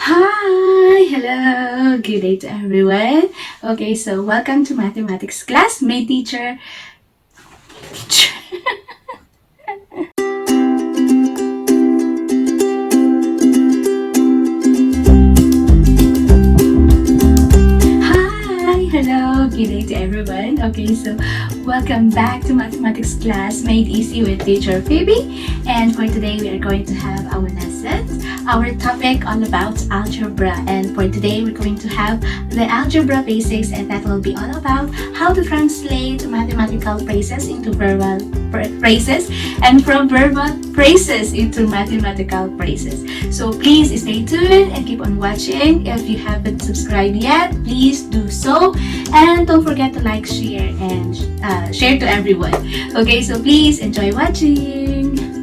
Hi, hello, good day to everyone. Okay, so welcome to mathematics class. My teacher. Hi, hello, good day to everyone. Okay, so welcome back to mathematics class made easy with teacher Phoebe. And for today, we are going to have our lessons. Our topic all about algebra, and for today we're going to have the algebra basics, and that will be all about how to translate mathematical phrases into verbal phrases and from verbal phrases into mathematical phrases. So please stay tuned and keep on watching. If you haven't subscribed yet, please do so, and don't forget to like, share, and share to everyone. Okay, so please enjoy watching.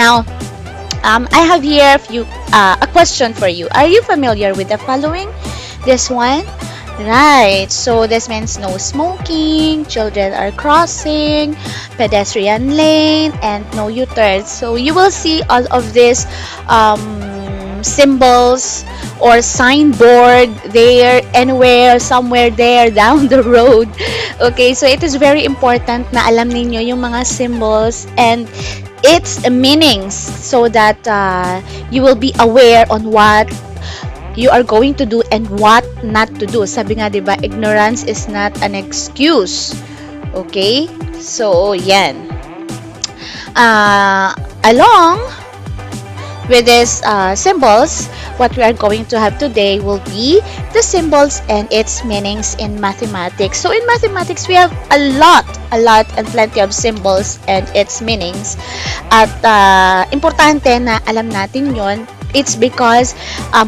Now, I have here a question for you. Are you familiar with the following? This one? Right. So this means no smoking, children are crossing, pedestrian lane, and no U-turn. So you will see all of these symbols or signboard there, anywhere, somewhere there down the road. Okay, so it is very important na alam ninyo yung mga symbols and its meanings so that you will be aware on what you are going to do and what not to do. Sabi nga, di ba, ignorance is not an excuse. Okay? So, yan. Along with these symbols, what we are going to have today will be the symbols and its meanings in mathematics. So in mathematics, we have a lot and plenty of symbols and its meanings. At importante na alam natin yon. It's because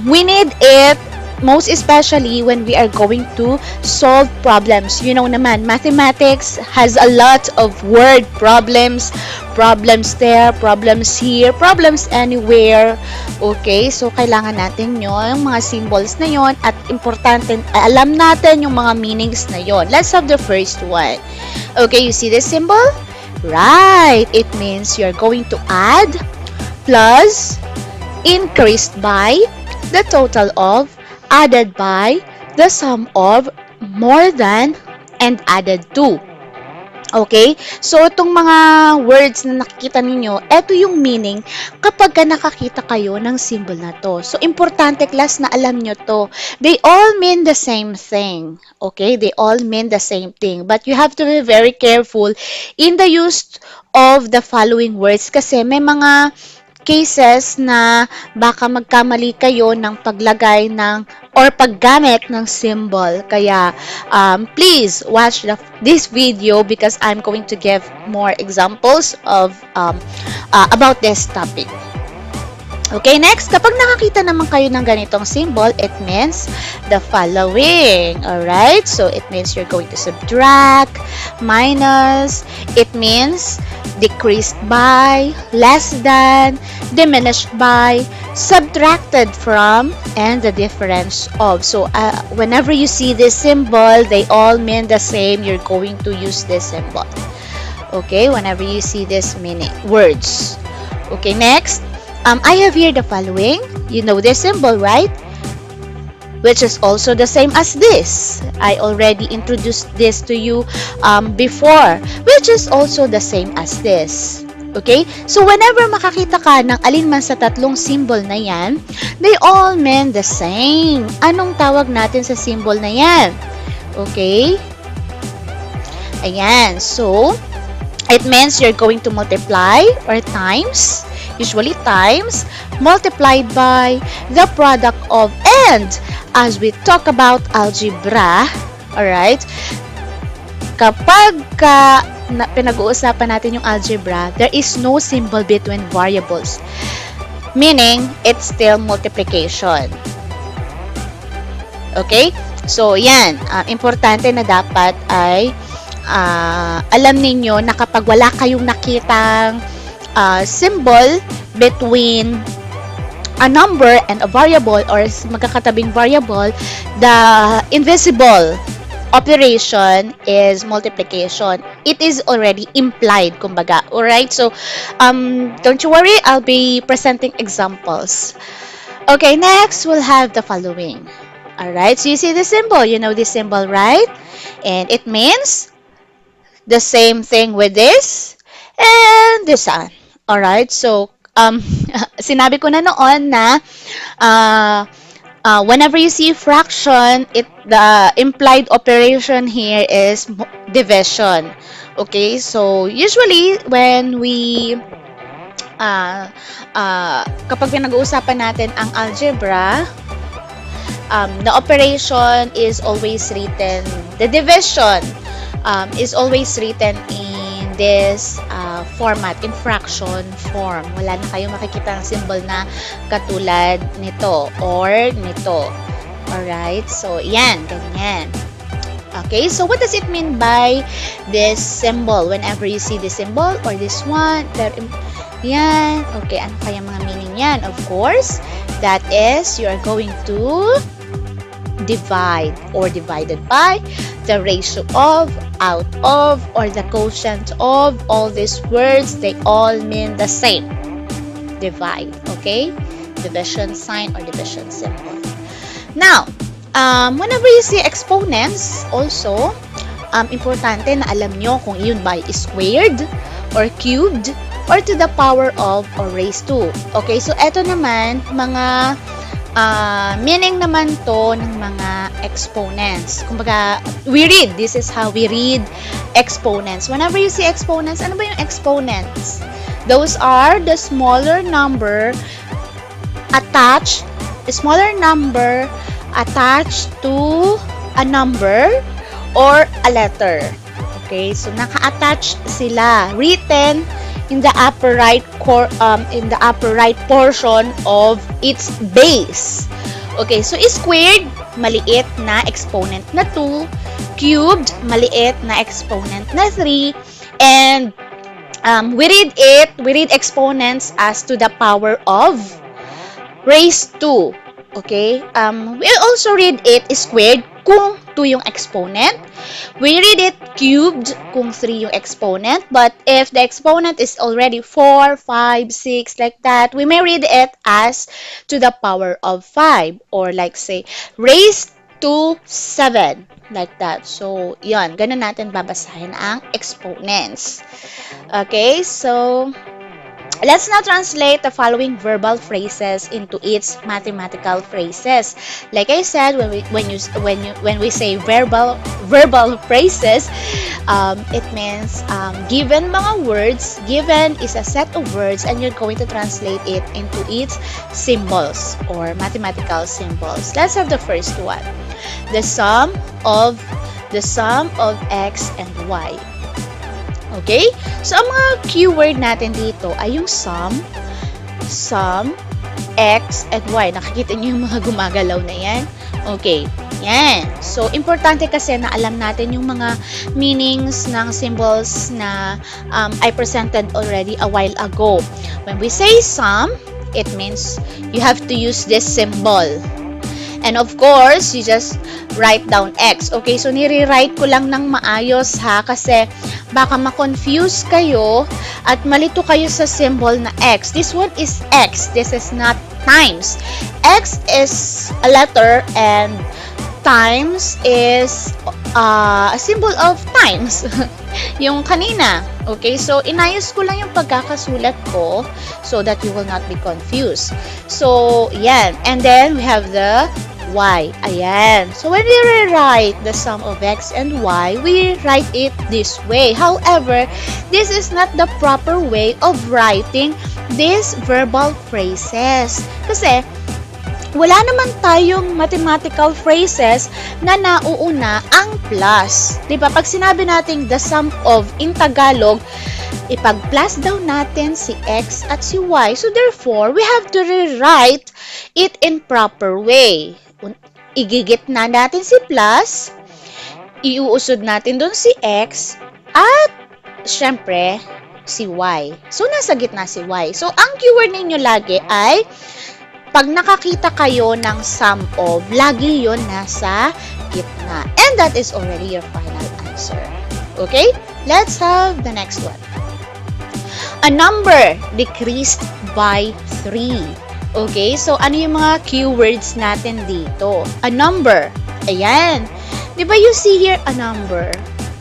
we need it most especially when we are going to solve problems. You know naman, mathematics has a lot of word problems, problems there, problems here, problems anywhere. Okay, so kailangan natin yung mga symbols na yon at importante alam natin yung mga meanings na yon. Let's have the first one. Okay, you see this symbol? Right, it means you're going to add, plus, increased by, the total of, added by, the sum of, more than, and added to. Okay? So, itong mga words na nakikita ninyo, ito yung meaning kapag nakakita kayo ng symbol na to. So, importante class na alam nyo to. They all mean the same thing. Okay? They all mean the same thing. But you have to be very careful in the use of the following words kasi may mga cases na baka magkamali kayo ng paglagay ng or paggamit ng symbol. Kaya, please watch this video because I'm going to give more examples of about this topic. Okay, next, kapag nakakita naman kayo ng ganitong symbol, it means the following. Alright, so it means you're going to subtract, minus, it means decreased by, less than, diminished by, subtracted from, and the difference of. So, whenever you see this symbol, they all mean the same. You're going to use this symbol. Okay, whenever you see this meaning words. Okay, next. I have here the following. You know this symbol, right? Which is also the same as this. I already introduced this to you before, which is also the same as this. Okay? So, whenever makakita ka ng alinman sa tatlong symbol na yan, they all mean the same. Anong tawag natin sa symbol na yan? Okay? Ayan. So, it means you're going to multiply or times, usually times, multiplied by the product of, and as we talk about algebra, alright, kapag pinag-uusapan natin yung algebra, there is no symbol between variables. Meaning, it's still multiplication. Okay? So, yan. Importante na dapat ay alam ninyo na kapag wala kayong nakitang symbol between a number and a variable or magkakatabing variable, the invisible operation is multiplication. It is already implied, kumbaga. Alright, so don't you worry, I'll be presenting examples. Okay, next we'll have the following. Alright, so you see the symbol, you know this symbol, right? And it means the same thing with this and this one. Alright, so sinabi ko na noon na uh, whenever you see fraction, the implied operation here is division. Okay, so usually when we kapag pinag-uusapan natin ang algebra, the operation is always written, the division is always written in this format, in fraction form. Wala na kayong makikita ng symbol na katulad nito or nito. Alright, so yan, ganyan. Okay, so what does it mean by this symbol? Whenever you see this symbol or this one, yan. Okay, ano kaya mga meaning yan? Of course, that is, you are going to divide or divided by the ratio of, out of, or the quotient of. All these words, they all mean the same. Divide, okay? Division sign or division symbol. Now, whenever you see exponents, also, importante na alam nyo kung yun ba squared or cubed or to the power of or raised to. Okay, so eto naman, mga meaning naman to ng mga exponents. Kumbaga, this is how we read exponents. Whenever you see exponents, ano ba yung exponents? Those are the smaller number attached to a number or a letter. Okay, so naka-attach sila, written in the upper right portion of its base. Okay, so squared, maliit na exponent na 2, cubed, maliit na exponent na 3, and we read exponents as to the power of raised to. Okay, we also read it squared kung 2 yung exponent. We read it cubed kung 3 yung exponent. But if the exponent is already 4, 5, 6, like that, we may read it as to the power of 5. Or like say, raised to 7. Like that. So, yun. Ganun natin babasahin ang exponents. Okay, so let's now translate the following verbal phrases into its mathematical phrases. Like I said, when we say verbal phrases, it means given mga words. Given is a set of words, and you're going to translate it into its symbols or mathematical symbols. Let's have the first one: the sum of x and y. Okay? So, ang mga keyword natin dito ay yung sum, x, and y. Nakikita niyo yung mga gumagalaw na yan? Okay. Yan. So, importante kasi na alam natin yung mga meanings ng symbols na I presented already a while ago. When we say sum, it means you have to use this symbol. And of course, you just write down x. Okay, so nire-write ko lang ng maayos ha, kasi baka ma-confuse kayo at malito kayo sa symbol na x. This one is x. This is not times. X is a letter and times is a symbol of times. Yung kanina. Okay, so inayos ko lang yung pagkakasulat ko so that you will not be confused. So, yan. And then, we have the y. Ayan. So, when we rewrite the sum of x and y, we write it this way. However, this is not the proper way of writing these verbal phrases. Kasi, wala naman tayong mathematical phrases na nauuna ang plus. Diba? Pag sinabi natin the sum of in Tagalog, ipag-plus daw natin si x at si y. So, therefore, we have to rewrite it in proper way. Igigit na natin si plus, iuusod natin doon si X at syempre si Y. So, nasa gitna si Y. So, ang keyword ninyo lagi ay pag nakakita kayo ng sum of, lagi yon nasa gitna. And that is already your final answer. Okay? Let's have the next one. A number decreased by 3. Okay? So, ano yung mga keywords natin dito? A number. Ayan. Di ba you see here a number?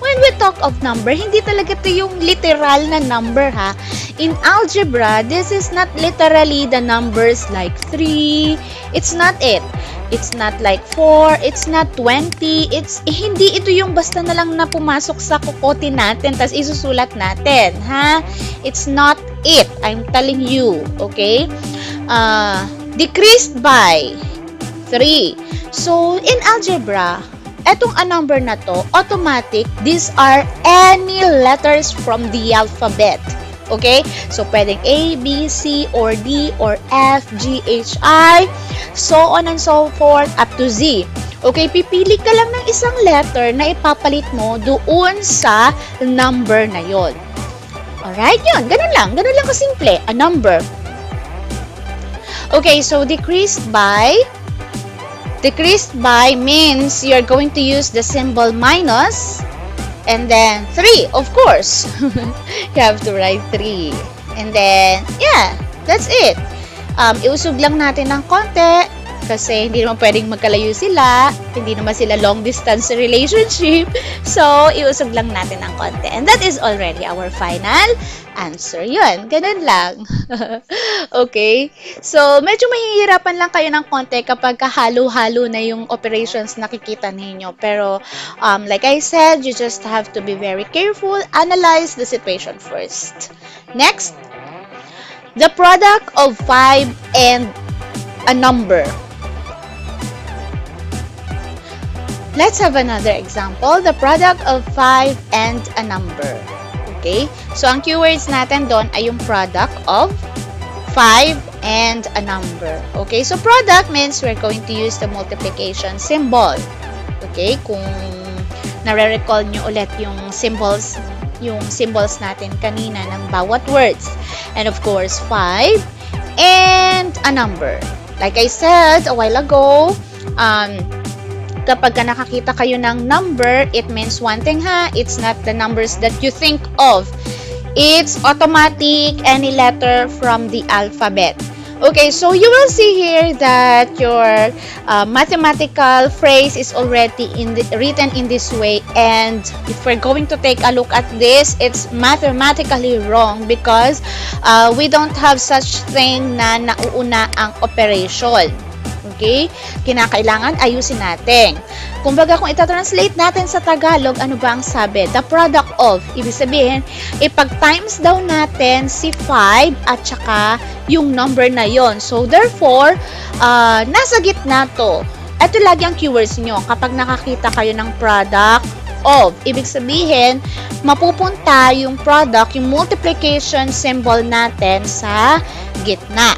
When we talk of number, hindi talaga ito yung literal na number, ha? In algebra, this is not literally the numbers like 3. It's not it. It's not like 4. It's not 20. Hindi ito yung basta na lang na pumasok sa kukote natin tas isusulat natin, ha? It's not it. I'm telling you, okay? Decreased by 3. So, in algebra, etong a number na to, automatic, these are any letters from the alphabet. Okay? So, pwedeng A, B, C, or D, or F, G, H, I, so on and so forth, up to Z. Okay? Pipili ka lang ng isang letter na ipapalit mo doon sa number na yon. Alright? Yun. Ganun lang. Ganun lang kasimple. A number. Okay, so decreased by means you're going to use the symbol minus and then 3, of course. You have to write 3. And then, yeah, that's it. Iusog lang natin ng konti kasi hindi naman pwedeng magkalayo sila. Hindi naman sila long distance relationship. So, iusog lang natin ng konti. And that is already our final answer. Yun, ganun lang. Okay? So, medyo mahihirapan lang kayo ng konti kapag kahalo-halo na yung operations nakikita ninyo. Pero, like I said, you just have to be very careful. Analyze the situation first. Next, the product of 5 and a number. Let's have another example. The product of 5 and a number. Okay? So, ang keywords natin doon ay yung product of 5 and a number. Okay? So, product means we're going to use the multiplication symbol. Okay? Kung nare-recall nyo ulit yung symbols natin kanina ng bawat words. And of course, 5 and a number. Like I said a while ago, kapag nakakita kayo ng number, it means one thing, ha? It's not the numbers that you think of. It's automatic, any letter from the alphabet. Okay, so you will see here that your mathematical phrase is already written in this way. And if we're going to take a look at this, it's mathematically wrong because we don't have such thing na nauuna ang operation. Okay? Kinakailangan ayusin natin. Kumbaga, kung ita-translate natin sa Tagalog, ano ba ang sabi? The product of. Ibig sabihin, ipag-times daw natin si 5 at saka yung number na yon. So, therefore, nasa gitna to. Ito lagi ang keywords nyo kapag nakakita kayo ng product of. Ibig sabihin, mapupunta yung product, yung multiplication symbol natin sa gitna.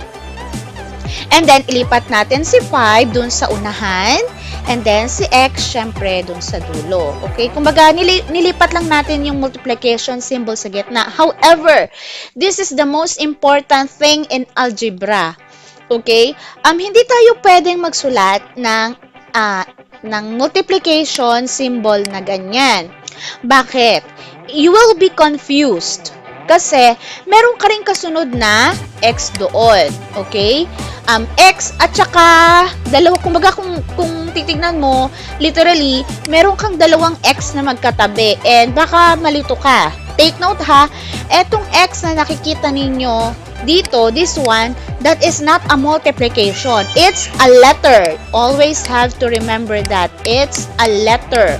And then, ilipat natin si 5 dun sa unahan. And then, si X, syempre, dun sa dulo. Okay? Kumbaga, nilipat lang natin yung multiplication symbol sa gitna. However, this is the most important thing in algebra. Okay? Hindi tayo pwedeng magsulat ng multiplication symbol na ganyan. Bakit? You will be confused. Kasi, meron ka rin kasunod na X doon. Okay? X at saka dalawa, kumbaga kung titignan mo, literally, meron kang dalawang X na magkatabi and baka malito ka. Take note, ha, etong X na nakikita ninyo dito, this one, that is not a multiplication. It's a letter. Always have to remember that. It's a letter.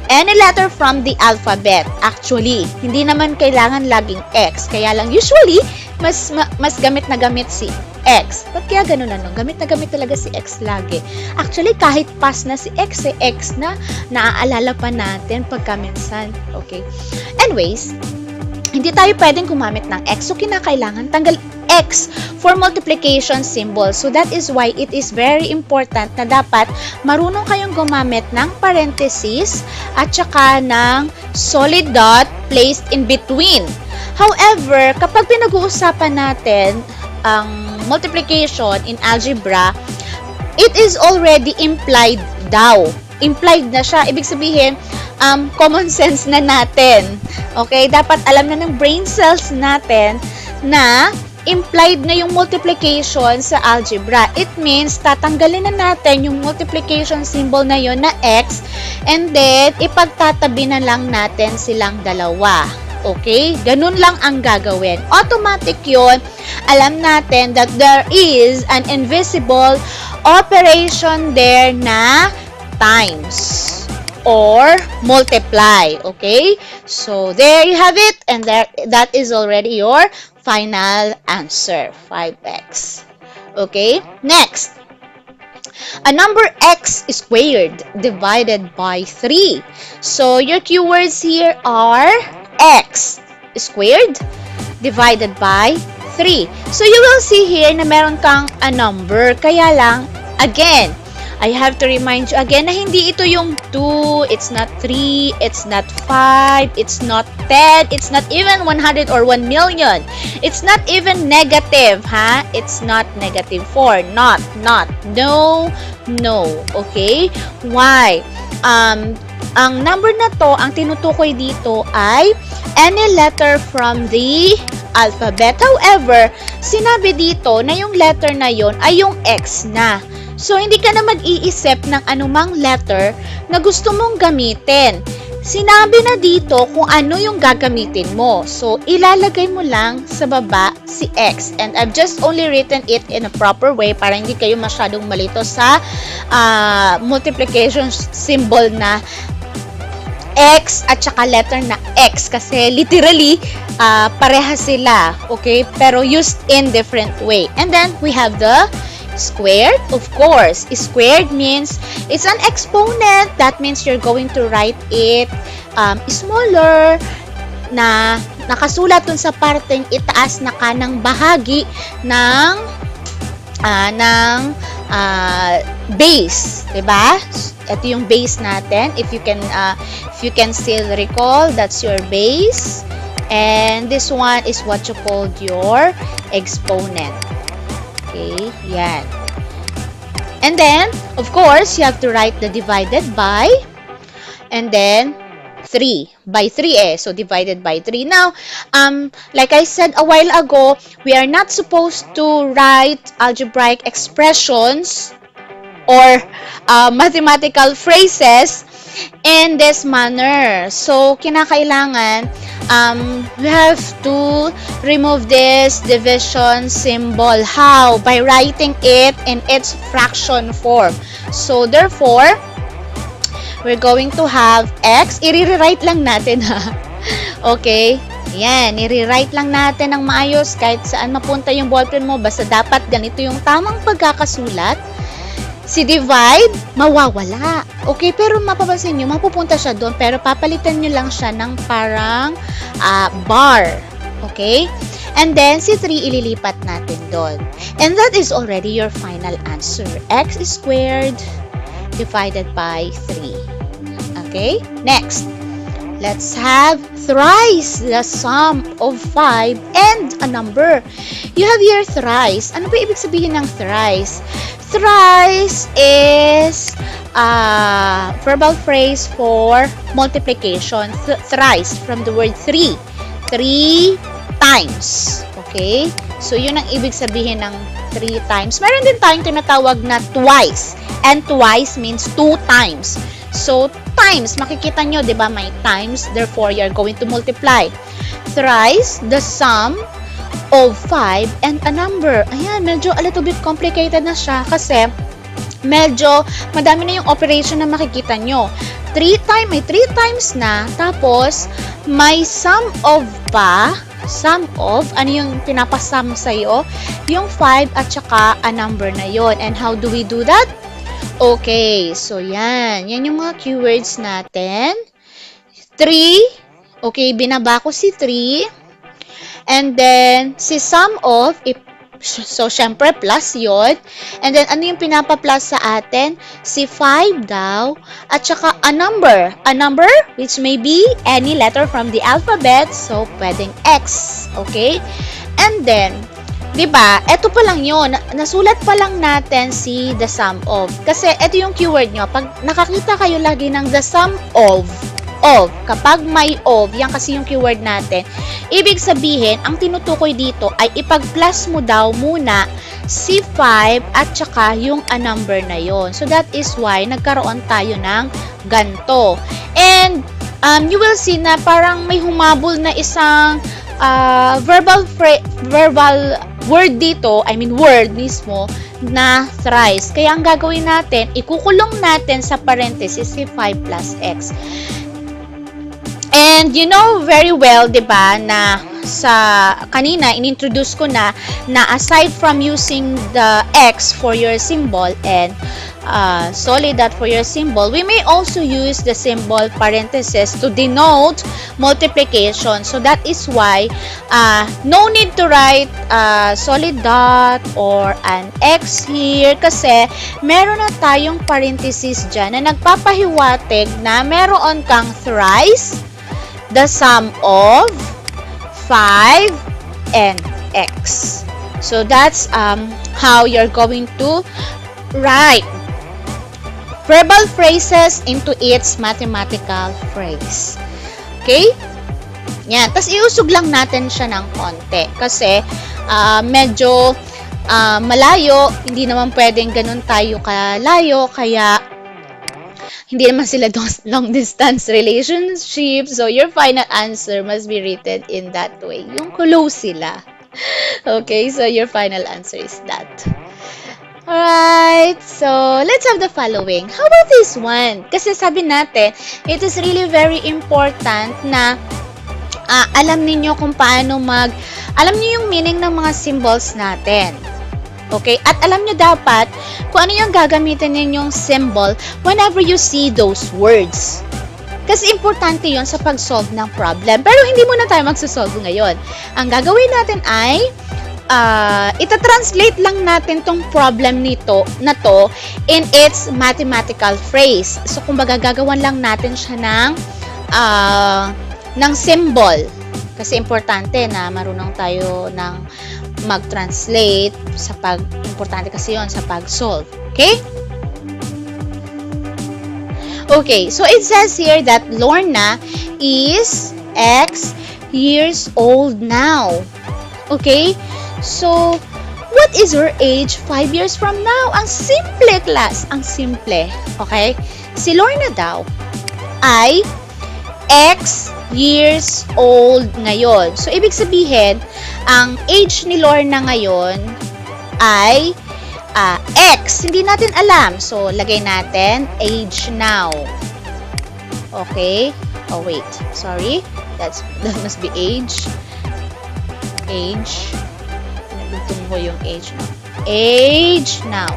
Any letter from the alphabet. Actually, hindi naman kailangan laging X. Kaya lang, usually, mas gamit na gamit si X. Ba't kaya ganun ano? Gamit na gamit talaga si X lagi. Actually, kahit pass na si X, X na, naaalala pa natin pagka minsan. Okay. Anyways, hindi tayo pwedeng gumamit ng X. So, kinakailangan X for multiplication symbol. So that is why it is very important na dapat marunong kayong gumamit ng parenthesis at saka ng solid dot placed in between. However, kapag pinag-uusapan natin ang multiplication in algebra, it is already implied daw. Implied na siya. Ibig sabihin, common sense na natin. Okay? Dapat alam na ng brain cells natin na implied na yung multiplication sa algebra. It means, tatanggalin na natin yung multiplication symbol na yon na X and then, ipagtatabi na lang natin silang dalawa. Okay? Ganun lang ang gagawin. Automatic yon. Alam natin that there is an invisible operation there na times or multiply. Okay? So, there you have it. And that is already your final answer. 5x. Okay? Next. A number x squared divided by 3. So, your keywords here are x squared divided by 3. So, you will see here na meron kang a number. Kaya lang, again, I have to remind you again na hindi ito yung 2, it's not 3, it's not 5, it's not 10, it's not even 100 or 1 million. It's not even negative, ha? It's not negative 4. Not. No. Okay? Why? Ang number na to, ang tinutukoy dito ay any letter from the alphabet. However, sinabi dito na yung letter na yon ay yung X na. So, hindi ka na mag-iisip ng anumang letter na gusto mong gamitin. Sinabi na dito kung ano yung gagamitin mo. So, ilalagay mo lang sa baba si X. And I've just only written it in a proper way para hindi kayo masyadong malito sa multiplication symbol na X at saka letter na X. Kasi literally, parehas sila. Okay? Pero used in different way. And then, we have the squared, of course. Squared means it's an exponent. That means you're going to write it smaller na nakasulat dun sa parteng itaas na kanang bahagi ng base, 'di ba? Ito yung base natin. If you can still recall, that's your base. And this one is what you called your exponent. Okay, yan. And then, of course, you have to write the divided by, and then 3. By 3 so divided by 3. Now, like I said a while ago, we are not supposed to write algebraic expressions or mathematical phrases in this manner. So, kinakailangan we have to remove this division symbol. How? By writing it in its fraction form. So, therefore, we're going to have x. I-rewrite lang natin, ha? Okay? Yan. I-rewrite lang natin ng maayos kahit saan mapunta yung ballpen mo. Basta dapat ganito yung tamang pagkakasulat. Si divide, mawawala. Okay, pero mapapansin nyo, mapupunta siya doon, pero papalitan nyo lang siya ng parang bar. Okay? And then, si 3, ililipat natin doon. And that is already your final answer. X squared divided by 3. Okay? Next. Let's have thrice the sum of 5 and a number. You have your thrice. Ano ba ibig sabihin ng thrice? Thrice is a verbal phrase for multiplication. Thrice, from the word 3. 3 times. Okay? So, yun ang ibig sabihin ng 3 times. Meron din tayong tinatawag na twice. And twice means 2 times. So, times, makikita nyo, di ba, may times, therefore, you're going to multiply. Thrice, the sum of 5 and a number. Ayan, medyo a little bit complicated na siya kasi medyo madami na yung operation na makikita nyo. 3 times na, tapos, may sum of pa, ano yung pinapasum sa'yo? Yung 5 at saka a number na yon. And how do we do that? Okay, so yan. Yan yung mga keywords natin. 3. Okay, binaba ko si 3. And then, si sum of, so, syempre, plus yon. And then, ano yung pinapa-plus sa atin? Si 5 daw. At saka, a number. A number, which may be any letter from the alphabet. So, pwedeng X. Okay? And then, diba, eto pa lang yun. Nasulat pa lang natin si the sum of. Kasi, eto yung keyword nyo. Pag nakakita kayo lagi ng the sum of, kapag may of, yan kasi yung keyword natin, ibig sabihin, ang tinutukoy dito ay ipag-plus mo daw muna si 5 at saka yung a number na yon. So, that is why nagkaroon tayo ng ganto. And, you will see na parang may humabol na isang verbal word dito, I mean word mismo, na thrice. Kaya ang gagawin natin, ikukulong natin sa parenthesis si 5 plus x. And you know very well, di ba, na sa kanina, inintroduce ko na aside from using the x for your symbol and solid that for your symbol, we may also use the symbol parenthesis to denote multiplication. So that is why no need to write solid dot or an x here kasi meron na tayong parenthesis dyan na nagpapahiwatig na meron kang thrice the sum of 5 and x. So that's how you're going to write verbal phrases into its mathematical phrase. Okay? Yan. Tapos iusog lang natin siya ng konti. Kasi medyo malayo. Hindi naman pwedeng ganun tayo kalayo. Kaya hindi naman sila long distance relationship. So your final answer must be written in that way. Yung close sila. Okay? So your final answer is that. Alright, so let's have the following. How about this one? Kasi sabi natin, it is really very important na alam niyo kung paano alam niyo yung meaning ng mga symbols natin. Okay? At alam niyo dapat kung ano yung gagamitin ninyong symbol whenever you see those words. Kasi importante yon sa pag-solve ng problem. Pero hindi muna tayo magsasolve ngayon. Ang gagawin natin ay ita-translate lang natin tong problem na to in its mathematical phrase. So, kumbaga, gagawan lang natin siya ng symbol. Kasi importante na marunong tayo ng mag-translate importante kasi yon sa pag-solve. Okay? Okay, so it says here that Lorna is X years old now. Okay? So, what is her age 5 years from now? Ang simple, class. Ang simple. Okay? Si Lorna daw ay X years old ngayon. So, ibig sabihin, ang age ni Lorna ngayon ay X. Hindi natin alam. So, lagay natin age now. Okay? Oh, wait. Sorry. That must be age. Age. Nagtutong ko yung age now. Age now.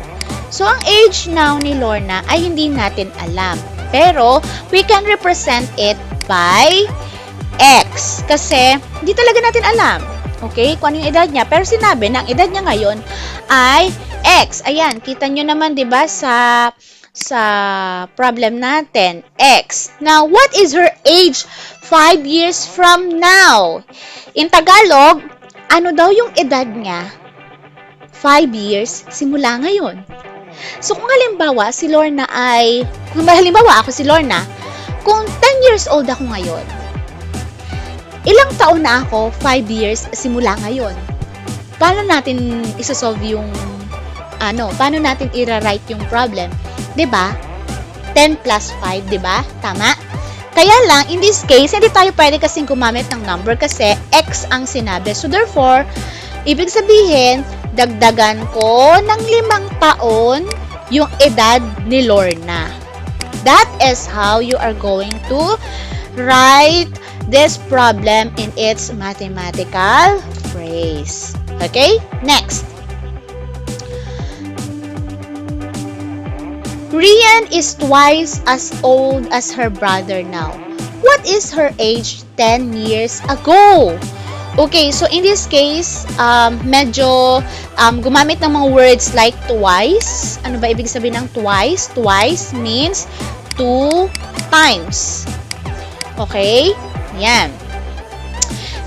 So, ang age now ni Lorna ay hindi natin alam. Pero, we can represent it by X. Kasi, hindi talaga natin alam. Okay? Kung ano yung edad niya. Pero sinabi na ang edad niya ngayon ay X. Ayan, kita nyo naman, di ba, sa problem natin, X. Now, what is her age 5 years from now? In Tagalog, ano daw yung edad niya 5 years simula ngayon? So, kung halimbawa, ako si Lorna, kung 10 years old ako ngayon, ilang taon na ako 5 years simula ngayon? Paano natin isosolve yung paano natin i-write yung problem? 'Di ba? 10 plus 5, 'di ba? Tama? Kaya lang, in this case, hindi tayo pwede kasing gumamit ng number kasi X ang sinabi. So, therefore, ibig sabihin, dagdagan ko ng 5 taon yung edad ni Lorna. That is how you are going to write this problem in its mathematical phrase. Okay? Next. Rian is twice as old as her brother now. What is her age 10 years ago? Okay, so in this case, medyo gumamit ng mga words like twice. Ano ba ibig sabihin ng twice? Twice means 2 times. Okay? Yan.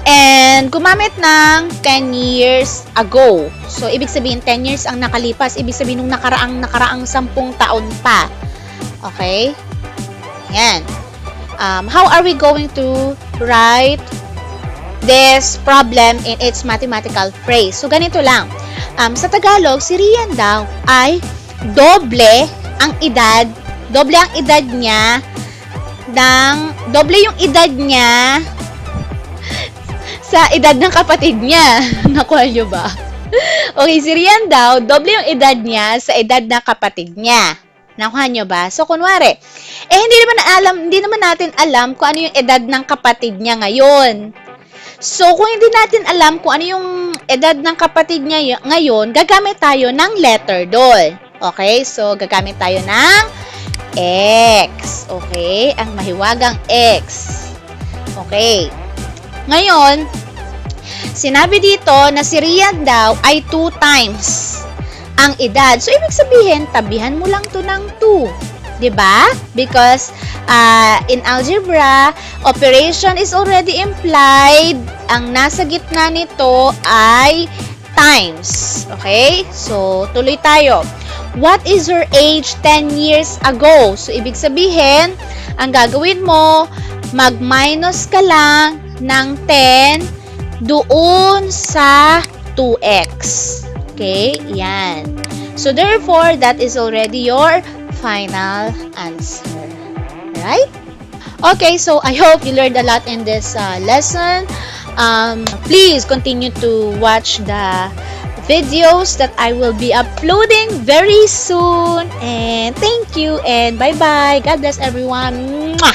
And gumamit ng 10 years ago. So, ibig sabihin 10 years ang nakalipas. Ibig sabihin nung nakaraang 10 taon pa. Okay? Yan. How are we going to write this problem in its mathematical phrase? So, ganito lang. Sa Tagalog, si Rian daw ay doble ang edad niya doble yung edad niya sa edad ng kapatid niya. Nakuha niyo ba? Okay, si Rian daw, doble yung edad niya sa edad ng kapatid niya. Nakuha niyo ba? So, kunwari, hindi naman natin alam kung ano yung edad ng kapatid niya ngayon. So, kung hindi natin alam kung ano yung edad ng kapatid niya ngayon, gagamit tayo ng letter doon. Okay? So, gagamit tayo ng X. Okay? Ang mahiwagang X. Okay. Ngayon, sinabi dito na si Rian daw ay 2 times ang edad. So, ibig sabihin, tabihan mo lang to ng 2. Diba? Because in algebra, operation is already implied. Ang nasa gitna nito ay times. Okay? So, tuloy tayo. What is your age 10 years ago? So, ibig sabihin, ang gagawin mo, mag-minus ka lang ng 10 doon sa 2x. Okay? Yan. So, therefore, that is already your final answer. Right? Okay, so I hope you learned a lot in this lesson. Please continue to watch the videos that I will be uploading very soon. And thank you and bye-bye. God bless everyone. Mwah!